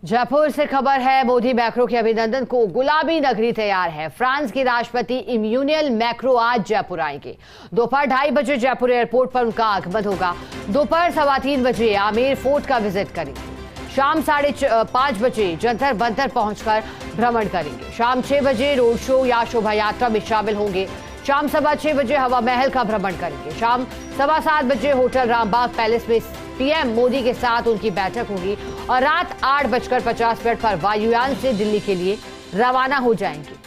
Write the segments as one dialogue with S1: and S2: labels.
S1: जयपुर से खबर है। मोदी मैक्रो के अभिनंदन को गुलाबी नगरी तैयार है। फ्रांस के राष्ट्रपति इमैनुअल मैक्रो आज जयपुर आएंगे। दोपहर 2:30 बजे जयपुर एयरपोर्ट पर उनका आगमन होगा। दोपहर 3:15 बजे आमेर फोर्ट का विजिट करेंगे। शाम 5:30 बजे जंतर मंतर पहुंचकर भ्रमण करेंगे। शाम 6 बजे रोड शो या शोभा यात्रा में शामिल होंगे। शाम 6:15 बजे हवा महल का भ्रमण करेंगे। शाम 7:15 बजे होटल रामबाग पैलेस में पीएम मोदी के साथ उनकी बैठक होगी और रात 8:50 पर वायुयान से दिल्ली के लिए रवाना हो जाएंगे।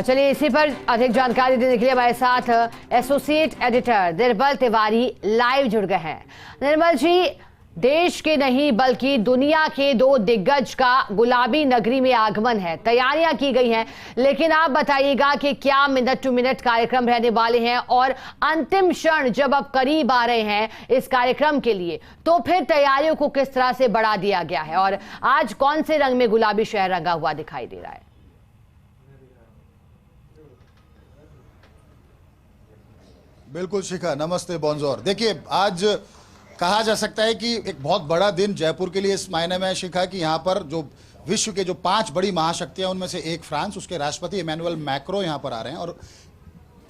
S1: चलिए इसी पर अधिक जानकारी देने के लिए हमारे साथ एसोसिएट एडिटर निर्मल तिवारी लाइव जुड़ गए हैं। निर्मल जी, देश के नहीं बल्कि दुनिया के 2 दिग्गज का गुलाबी नगरी में आगमन है, तैयारियां की गई हैं, लेकिन आप बताइएगा कि क्या मिनट टू मिनट कार्यक्रम रहने वाले हैं और अंतिम क्षण जब अब करीब आ रहे हैं इस कार्यक्रम के लिए, तो फिर तैयारियों को किस तरह से बढ़ा दिया गया है और आज कौन से रंग में गुलाबी शहर रंगा हुआ दिखाई दे रहा है?
S2: बिल्कुल शिखा, नमस्ते, बोंजोर। देखिए, आज कहा जा सकता है कि एक बहुत बड़ा दिन जयपुर के लिए इस मायने में शिखा कि यहाँ पर जो विश्व के जो 5 बड़ी महाशक्तियां उनमें से एक फ्रांस, उसके राष्ट्रपति इमैनुअल मैक्रो यहाँ पर आ रहे हैं। और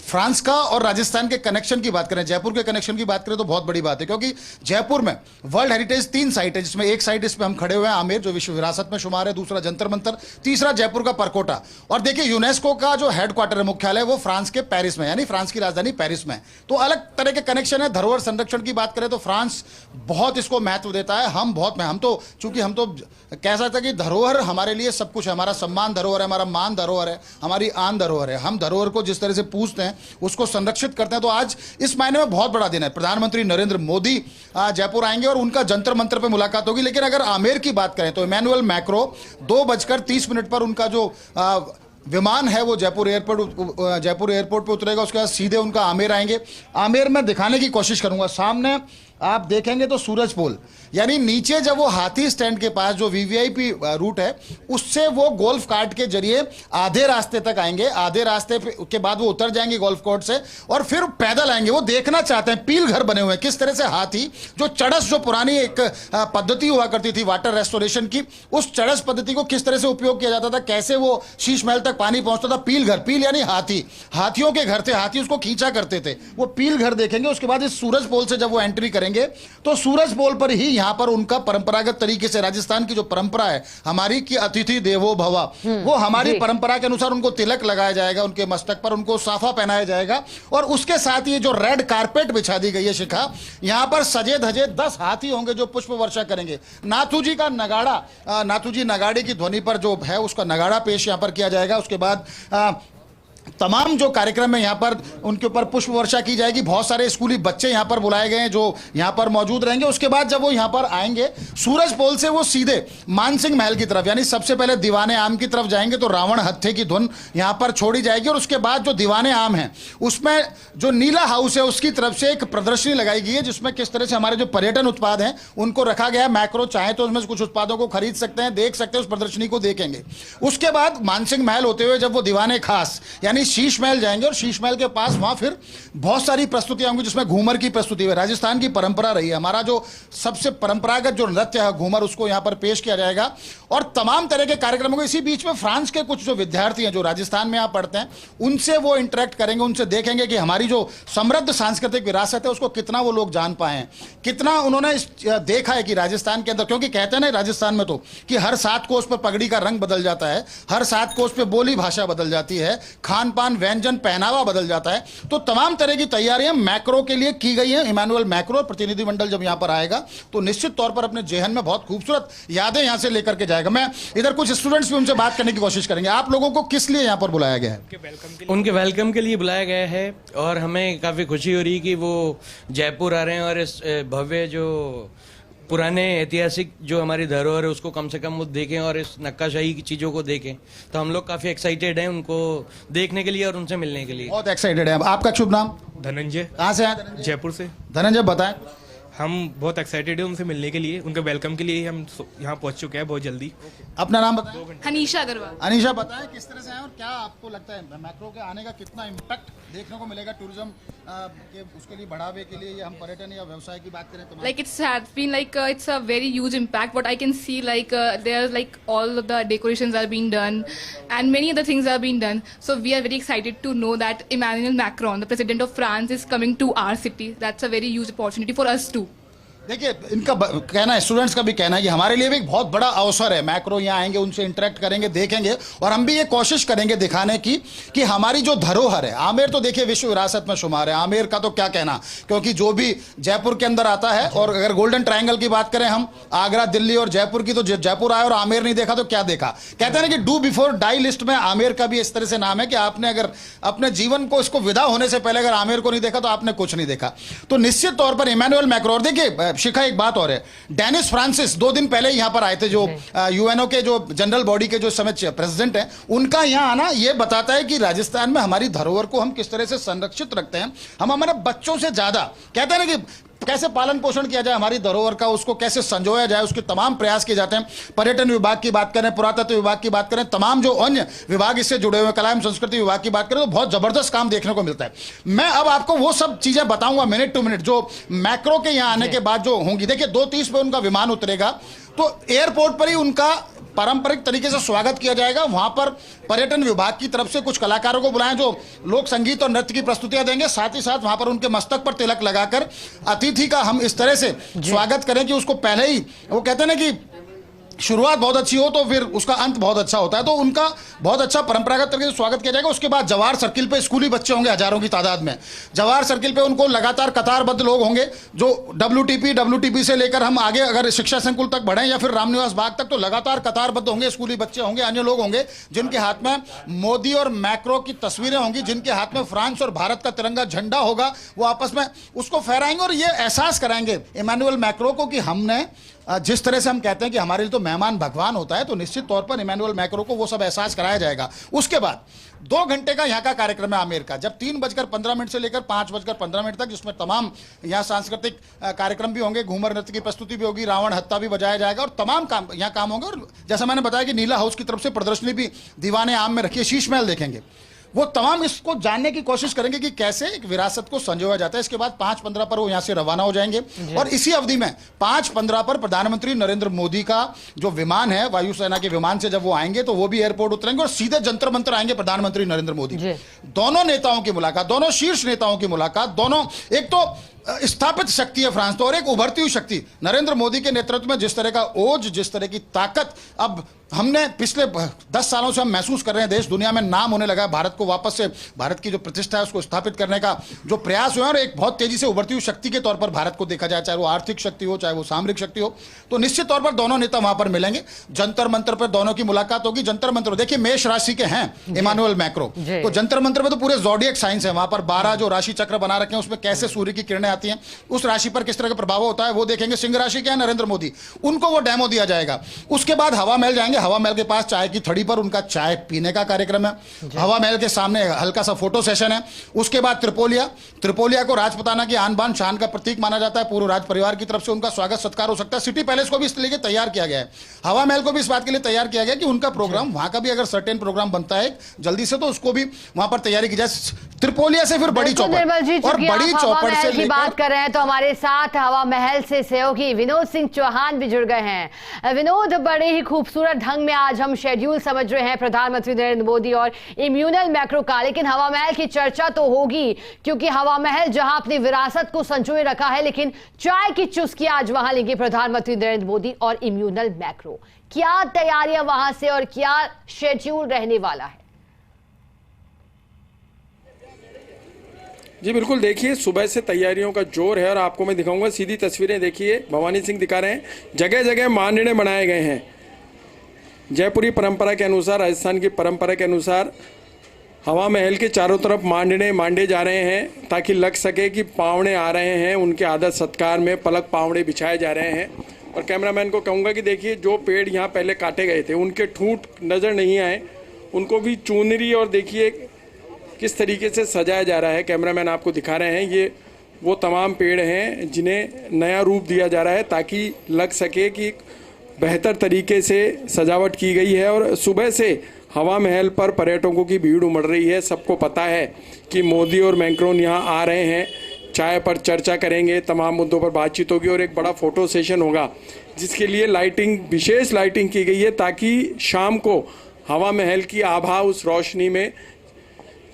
S2: फ्रांस का और राजस्थान के कनेक्शन की बात करें, जयपुर के कनेक्शन की बात करें तो बहुत बड़ी बात है, क्योंकि जयपुर में वर्ल्ड हेरिटेज 3 साइट है, जिसमें एक साइट इस पे हम खड़े हुए हैं आमेर, जो विश्व विरासत में शुमार है, दूसरा जंतर मंतर, तीसरा जयपुर का परकोटा। और देखिए, यूनेस्को का जो हेडक्वार्टर है, मुख्यालय, वो फ्रांस के पेरिस में, यानी फ्रांस की राजधानी पेरिस में। तो अलग तरह के कनेक्शन है। धरोहर संरक्षण की बात करें तो फ्रांस बहुत इसको महत्व देता है। हम तो चूंकि हम तो कह सकते हैं कि धरोहर हमारे लिए सब कुछ है। हमारा सम्मान धरोहर है, हमारा मान धरोहर है, हमारी आन धरोहर है। हम धरोहर को जिस तरह से पूछते हैं उसको संरक्षित करते हैं। तो आज इस मायने में बहुत बड़ा दिन है। प्रधानमंत्री नरेंद्र मोदी जयपुर आएंगे और उनका जंतर मंतर पर मुलाकात होगी। लेकिन अगर आमेर की बात करें तो इमैनुअल मैक्रो 2:30 पर उनका जो विमान है वो जयपुर एयरपोर्ट पे उतरेगा। उसके बाद सीधे उनका आमेर आएंगे। आमेर में दिखाने की कोशिश करूंगा, सामने आप देखेंगे तो सूरज पोल, यानी नीचे जब वो हाथी स्टैंड के पास जो वीवीआईपी रूट है, उससे वो गोल्फ कार्ट के जरिए आधे रास्ते तक आएंगे। आधे रास्ते के बाद वो उतर जाएंगे गोल्फ कोर्ट से और फिर पैदल आएंगे। वो देखना चाहते हैं पील घर बने हुए हैं, किस तरह से हाथी जो चड़स, जो पुरानी एक पद्धति हुआ करती थी वाटर रेस्टोरेशन की, उस चड़स पद्धति को किस तरह से उपयोग किया जाता था, कैसे वो शीश महल तक पानी पहुंचता था। पील घर, पील यानी हाथी, हाथियों के घर थे, हाथी उसको खींचा करते थे। वो पील घर देखेंगे। उसके बाद इस सूरज पोल से जब वो एंट्री करेंगे तो सूरज पोल पर ही यहां पर उनका परंपरागत तरीके से, राजस्थान की जो परंपरा है हमारी कि अतिथि देवो भव, वो हमारी परंपरा के अनुसार उनको तिलक लगाया जाएगा, उनके मस्तक पर उनको साफा पहनाया जाएगा। और उसके साथ ये जो रेड कारपेट बिछा दी गई है शिखा, यहां पर सजे धजे 10 हाथी होंगे जो पुष्प वर्षा करेंगे। नाथू जी का नगाड़ा, नाथू जी नगाड़े की ध्वनि पर जो है उसका नगाड़ा पेश यहां पर किया जाएगा। उसके बाद तमाम जो कार्यक्रम है यहाँ पर उनके ऊपर पुष्प वर्षा की जाएगी। बहुत सारे स्कूली बच्चे यहाँ पर बुलाए गए हैं जो यहाँ पर मौजूद रहेंगे। उसके बाद जब वो यहाँ पर आएंगे सूरज पोल से वो सीधे मानसिंह महल की तरफ, यानी सबसे पहले दीवाने आम की तरफ जाएंगे तो रावण हत्थे की धुन यहाँ पर छोड़ी जाएगी। और उसके बाद जो दीवाने आम है उसमें जो नीला हाउस है उसकी तरफ से एक प्रदर्शनी लगाई गई है, जिसमें किस तरह से हमारे जो पर्यटन उत्पाद हैं उनको रखा गया है। मैक्रो चाहे तो उसमें कुछ उत्पादों को खरीद सकते हैं, देख सकते हैं, उस प्रदर्शनी को देखेंगे। उसके बाद मानसिंह महल होते हुए जब वो दीवाने खास यानी शीश महल जाएंगे और शीश महल के पास वहां फिर बहुत सारी प्रस्तुतियां होंगी, जिसमें घूमर की प्रस्तुति है। राजस्थान की परंपरा रही है, हमारा जो सबसे परंपरागत जो नृत्य है घूमर, उसको यहां पर पेश किया जाएगा और तमाम तरह के कार्यक्रम होंगे। इसी बीच में फ्रांस के कुछ जो विद्यार्थी हैं जो राजस्थान में यहां पढ़ते हैं, उनसे वो इंटरेक्ट करेंगे, उनसे देखेंगे कि हमारी जो समृद्ध सांस्कृतिक विरासत है उसको कितना वो लोग जान पाए हैं, कितना उन्होंने देखा है कि राजस्थान के अंदर, क्योंकि कहते हैं ना राजस्थान में तो कि हर 7 कोस पर पगड़ी का रंग बदल जाता है, हर 7 कोस पे बोली भाषा बदल जाती है, खान पान व्यंजन पहनावा बदल जाता है। तो तमाम तरह की तैयारियां मैक्रो के लिए की गई हैं। इमैनुअल मैक्रो प्रतिनिधिमंडल जब यहां पर आएगा तो निश्चित तौर पर अपने जेहन में बहुत खूबसूरत यादें यहां से लेकर के जाएगा। मैं इधर कुछ स्टूडेंट्स भी उनसे बात करने की कोशिश करेंगे। आप लोगों को किस लिए यहां पर बुलाया गया है?
S3: उनके वेलकम के लिए बुलाया गया है और हमें काफ़ी खुशी हो रही है कि वो जयपुर आ रहे हैं और इस भव्य जो पुराने ऐतिहासिक जो हमारी धरोहर है उसको कम से कम वो देखें और इस नक्काशाही की चीज़ों को देखें। तो हम लोग काफ़ी एक्साइटेड हैं उनको देखने के लिए और उनसे मिलने के लिए।
S2: बहुत एक्साइटेड है। आपका शुभ नाम?
S4: धनंजय।
S2: कहाँ से आए?
S4: जयपुर से।
S2: धनंजय, बताएं
S4: हम बहुत एक्साइटेड हैं उनसे मिलने के लिए, उनके वेलकम के लिए हम यहाँ पहुँच चुके हैं बहुत जल्दी।
S2: अपना नाम बताएं।
S5: हनीशा अग्रवाल।
S2: अनीशा, बताएं किस तरह से आए और क्या आपको लगता है मैक्रो के आने का कितना इम्पैक्ट देखने को मिलेगा टूरिज्म के उसके लिए बढ़ावे के लिए, या हम पर्यटन या व्यवसाय की बात करें तो?
S5: Like it's had been like it's a very huge impact. What I can see there like all of the decorations are being done and many other things are being done. So we are very excited to know that Emmanuel Macron, the president of France, is coming to our city. That's a very huge opportunity for us too.
S2: देखिए, इनका कहना है, students का भी कहना है कि हमारे लिए भी एक बहुत बड़ा अवसर है। मैक्रो यहाँ आएंगे, उनसे इंटरेक्ट करेंगे, देखेंगे, और हम भी ये कोशिश करेंगे दिखाने की कि हमारी जो धरोहर है, आमेर तो देखिए विश्व विरासत में शुमार है। आमेर का तो क्या कहना, क्योंकि जो भी जयपुर के अंदर आता है, और अगर गोल्डन ट्रायंगल की बात करें हम, आगरा, दिल्ली और जयपुर की, तो जयपुर आए और आमेर नहीं देखा तो क्या देखा। कहते हैं ना कि डू बिफोर डाई लिस्ट में आमेर का भी इस तरह से नाम है कि आपने अगर अपने जीवन को, इसको विदा होने से पहले अगर आमेर को नहीं देखा तो आपने कुछ नहीं देखा। तो निश्चित तौर पर इमैनुअल मैक्रो, और देखिए शिखा एक बात और है, डेनिस फ्रांसिस 2 दिन पहले यहां पर आए थे, जो यूएनओ के जो जनरल बॉडी के जो समय प्रेसिडेंट हैं, उनका यहां आना यह बताता है कि राजस्थान में हमारी धरोहर को हम किस तरह से संरक्षित रखते हैं। हम हमारे बच्चों से ज्यादा कहते हैं ना कि कैसे पालन पोषण किया जाए हमारी धरोहर का, उसको कैसे संजोया जाए, उसके तमाम प्रयास किए जाते हैं। पर्यटन विभाग की बात करें, पुरातत्व विभाग की बात करें, तमाम जो अन्य विभाग इससे जुड़े हुए, कला एवं संस्कृति विभाग की बात करें, तो बहुत जबरदस्त काम देखने को मिलता है। मैं अब आपको वो सब चीजें बताऊंगा मिनट टू मिनट जो मैक्रो के यहां आने के बाद जो होंगी। देखिए 2:30 पे उनका विमान उतरेगा, तो एयरपोर्ट पर ही उनका पारंपरिक तरीके से स्वागत किया जाएगा। वहां पर पर्यटन विभाग की तरफ से कुछ कलाकारों को बुलाएं जो लोक संगीत और नृत्य की प्रस्तुतियां देंगे। साथ ही साथ वहां पर उनके मस्तक पर तिलक लगाकर अतिथि का हम इस तरह से स्वागत करें कि उसको पहले ही, वो कहते हैं ना कि शुरुआत बहुत अच्छी हो तो फिर उसका अंत बहुत अच्छा होता है, तो उनका बहुत अच्छा परंपरागत तरीके से स्वागत किया जाएगा। उसके बाद जवाहर सर्किल पे स्कूली बच्चे होंगे हजारों की तादाद में। जवाहर सर्किल पे उनको लगातार कतारबद्ध लोग होंगे जो WTP से लेकर हम आगे अगर शिक्षा संकुल तक बढ़े या फिर रामनिवास बाग तक, तो लगातार कतारबद्ध होंगे, स्कूली बच्चे होंगे, अन्य लोग होंगे जिनके हाथ में मोदी और मैक्रो की तस्वीरें होंगी, जिनके हाथ में फ्रांस और भारत का तिरंगा झंडा होगा। वो आपस में उसको फहराएंगे और ये एहसास कराएंगे इमैनुअल मैक्रो को कि हमने, जिस तरह से हम कहते हैं कि हमारे लिए तो मेहमान भगवान होता है, तो निश्चित तौर पर इमैनुअल मैक्रो को वो सब एहसास कराया जाएगा। उसके बाद 2 घंटे का यहाँ का कार्यक्रम है आमेर का, जब 3:15 से लेकर 5:15 तक, जिसमें तमाम यहाँ सांस्कृतिक कार्यक्रम भी होंगे, घूमर नृत्य की प्रस्तुति भी होगी, रावण हत्था भी बजाया जाएगा और तमाम काम यहाँ काम होंगे। और जैसा मैंने बताया कि नीला हाउस की तरफ से प्रदर्शनी भी दीवाने आम में रखी है, शीश महल देखेंगे। वो तमाम इसको जानने की कोशिश करेंगे कि कैसे एक विरासत को संजोया जाता है। इसके बाद 5:15 पर वो यहां से रवाना हो जाएंगे और इसी अवधि में 5:15 पर प्रधानमंत्री नरेंद्र मोदी का जो विमान है, वायुसेना के विमान से जब वो आएंगे तो वो भी एयरपोर्ट उतरेंगे और सीधे जंतर मंतर आएंगे प्रधानमंत्री नरेंद्र मोदी। दोनों नेताओं की मुलाकात, दोनों शीर्ष नेताओं की मुलाकात, दोनों, एक तो स्थापित शक्ति है फ्रांस तो, और एक उभरती हुई शक्ति नरेंद्र मोदी के नेतृत्व में जिस तरह का ओज, जिस तरह की ताकत अब हमने पिछले 10 सालों से हम महसूस कर रहे हैं, देश दुनिया में नाम होने लगा है। भारत को वापस से, भारत की जो प्रतिष्ठा है उसको स्थापित करने का जो प्रयास हुआ है, और एक बहुत तेजी से उभरती हुई शक्ति के तौर पर भारत को देखा जाए, चाहे वो आर्थिक शक्ति हो, चाहे वो सामरिक शक्ति हो। तो निश्चित तौर पर दोनों नेता वहां पर मिलेंगे, जंतर मंतर पर दोनों की मुलाकात होगी। जंतर मंतर, देखिए मेष राशि के हैं इमैनुअल मैक्रो, तो जंतर मंतर में तो पूरे ज़ोडिएक साइंस है, वहां पर 12 जो राशि चक्र बना रखे हैं, उसमें कैसे सूर्य की किरणें आती हैं, उस राशि पर किस तरह का प्रभाव होता है वो देखेंगे। सिंह राशि के हैं नरेंद्र मोदी, उनको वो डेमो दिया जाएगा। उसके बाद हवा महल जाएंगे, हवा महल के पास चाय की थड़ी पर उनका चाय पीने का कार्यक्रम है। हवा महल के सामने हल्का सा फोटो सेशन है। उसके बाद त्रिपोलिया को राजपुताना की आन बान शान का प्रतीक माना जाता है। पूरे राज परिवार की तरफ से उनका स्वागत सत्कार हो सकता है। सिटी पैलेस को भी इस लिए तैयार किया गया है, हवा महल को भी इस बात के लिए तैयार किया गया कि उनका प्रोग्राम, वहां का भी अगर सर्टेन प्रोग्राम बनता है जल्दी से, तो उसको भी वहां पर तैयारी की जाए। त्रिपोलिया से फिर बड़ी चौपड़, और बड़ी चौपड़ से
S1: बात कर रहे हैं तो हमारे साथ हवा महल से सहयोगी विनोद सिंह चौहान भी जुड़ गए हैं। विनोद, बड़े ही खूबसूरत ढंग में आज हम शेड्यूल समझ रहे हैं प्रधानमंत्री नरेंद्र मोदी और इम्यूनल मैक्रो का, लेकिन हवा महल की चर्चा तो होगी क्योंकि हवा महल जहां अपनी विरासत को संजोए रखा है, लेकिन चाय की चुस्की आज वहां लेंगे प्रधानमंत्री नरेंद्र मोदी और इम्यूनल मैक्रो। क्या तैयारियां वहां से और क्या शेड्यूल रहने वाला है?
S6: जी बिल्कुल, देखिए सुबह से तैयारियों का जोर है और आपको मैं दिखाऊंगा सीधी तस्वीरें। देखिए भवानी सिंह दिखा रहे हैं, जगह जगह मांडने बनाए गए हैं जयपुरी परंपरा के अनुसार, राजस्थान की परंपरा के अनुसार। हवा महल के चारों तरफ मांडने मांडे जा रहे हैं ताकि लग सके कि पावड़े आ रहे हैं, उनके आदर सत्कार में पलक पावड़े बिछाए जा रहे हैं। और कैमरामैन को कहूँगा कि देखिए जो पेड़ यहाँ पहले काटे गए थे उनके ठूंठ नज़र नहीं आए, उनको भी चुनरी और देखिए किस तरीके से सजाया जा रहा है। कैमरामैन आपको दिखा रहे हैं, ये वो तमाम पेड़ हैं जिन्हें नया रूप दिया जा रहा है ताकि लग सके कि बेहतर तरीके से सजावट की गई है। और सुबह से हवा महल पर पर्यटकों की भीड़ उमड़ रही है। सबको पता है कि मोदी और मैक्रोन यहाँ आ रहे हैं, चाय पर चर्चा करेंगे, तमाम मुद्दों पर बातचीत होगी और एक बड़ा फोटो सेशन होगा, जिसके लिए लाइटिंग, विशेष लाइटिंग की गई है ताकि शाम को हवा महल की आभा उस रोशनी में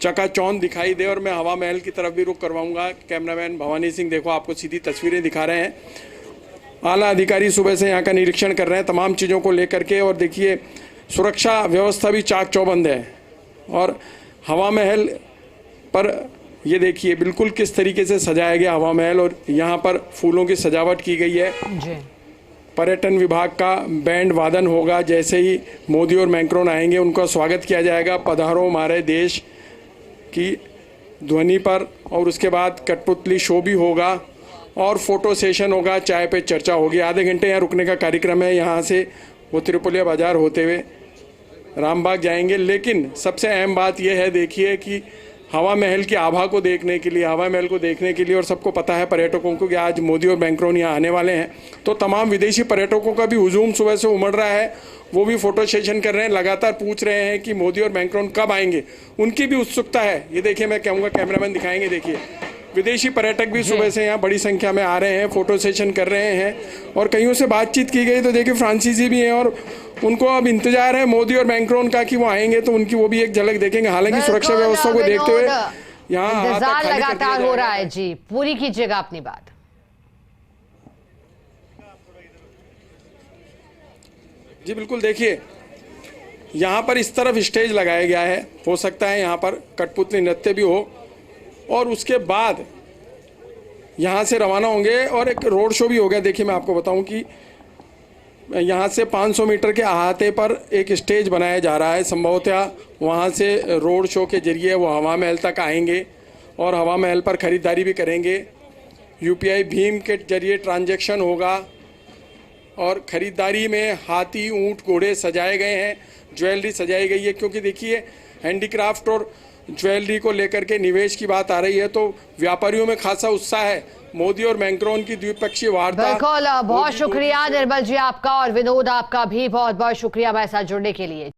S6: चकाचौंध दिखाई दे। और मैं हवा महल की तरफ भी रुख करवाऊंगा। कैमरामैन भवानी सिंह देखो आपको सीधी तस्वीरें दिखा रहे हैं। आला अधिकारी सुबह से यहाँ का निरीक्षण कर रहे हैं तमाम चीज़ों को लेकर के। और देखिए सुरक्षा व्यवस्था भी चाक चौबंद है। और हवा महल पर ये देखिए बिल्कुल किस तरीके से सजाया गया हवा महल, और यहाँ पर फूलों की सजावट की गई है। पर्यटन विभाग का बैंड वादन होगा। जैसे ही मोदी और मैक्रोन आएंगे उनका स्वागत किया जाएगा, पधारो हमारे देश की ध्वनि पर। और उसके बाद कठपुतली शो भी होगा और फोटो सेशन होगा, चाय पे चर्चा होगी। आधे घंटे यहाँ रुकने का कार्यक्रम है। यहाँ से वो त्रिपुलिया बाजार होते हुए रामबाग जाएंगे। लेकिन सबसे अहम बात यह है, देखिए कि हवा महल की आभा को देखने के लिए, हवा महल को देखने के लिए, और सबको पता है पर्यटकों को कि आज मोदी और मैक्रोन यहाँ आने वाले हैं, तो तमाम विदेशी पर्यटकों का भी हुजूम सुबह से उमड़ रहा है। वो भी फोटो सेशन कर रहे हैं, लगातार पूछ रहे हैं कि मोदी और मैक्रोन कब आएंगे। उनकी भी उत्सुकता है। ये देखिए, मैं कहूँगा कैमरामैन दिखाएंगे, देखिए विदेशी पर्यटक भी सुबह से यहाँ बड़ी संख्या में आ रहे हैं, फोटो सेशन कर रहे हैं। और कईयों से बातचीत की गई तो देखिए फ्रांसीसी भी हैं और उनको अब इंतजार है मोदी और मैक्रोन का कि वो आएंगे तो उनकी वो भी एक झलक देखेंगे। हालांकि सुरक्षा व्यवस्था को देखते हुए यहाँ
S1: इंतजार लगातार हो रहा है। जी, पूरी कीजिएगा अपनी बात।
S6: जी बिल्कुल, देखिए यहाँ पर इस तरफ स्टेज लगाया गया है। हो सकता है यहाँ पर कठपुतली नृत्य भी हो। और उसके बाद यहाँ से रवाना होंगे और एक रोड शो भी हो गया। देखिए मैं आपको बताऊं कि यहाँ से 500 मीटर के अहाते पर एक स्टेज बनाया जा रहा है। संभवतः वहाँ से रोड शो के जरिए वो हवा महल तक आएंगे और हवा महल पर ख़रीदारी भी करेंगे। यूपीआई भीम के जरिए ट्रांजैक्शन होगा और ख़रीदारी में हाथी, ऊँट, घोड़े सजाए गए हैं, ज्वेलरी सजाई गई है। क्योंकि देखिए हैंडीक्राफ्ट और ज्वेलरी को लेकर के निवेश की बात आ रही है तो व्यापारियों में खासा उत्साह है। मोदी और मैक्रोन की द्विपक्षीय वार्ता।
S1: बिल्कुल, बहुत शुक्रिया निर्मल जी आपका, और विनोद आपका भी बहुत बहुत शुक्रिया हमारे साथ जुड़ने के लिए।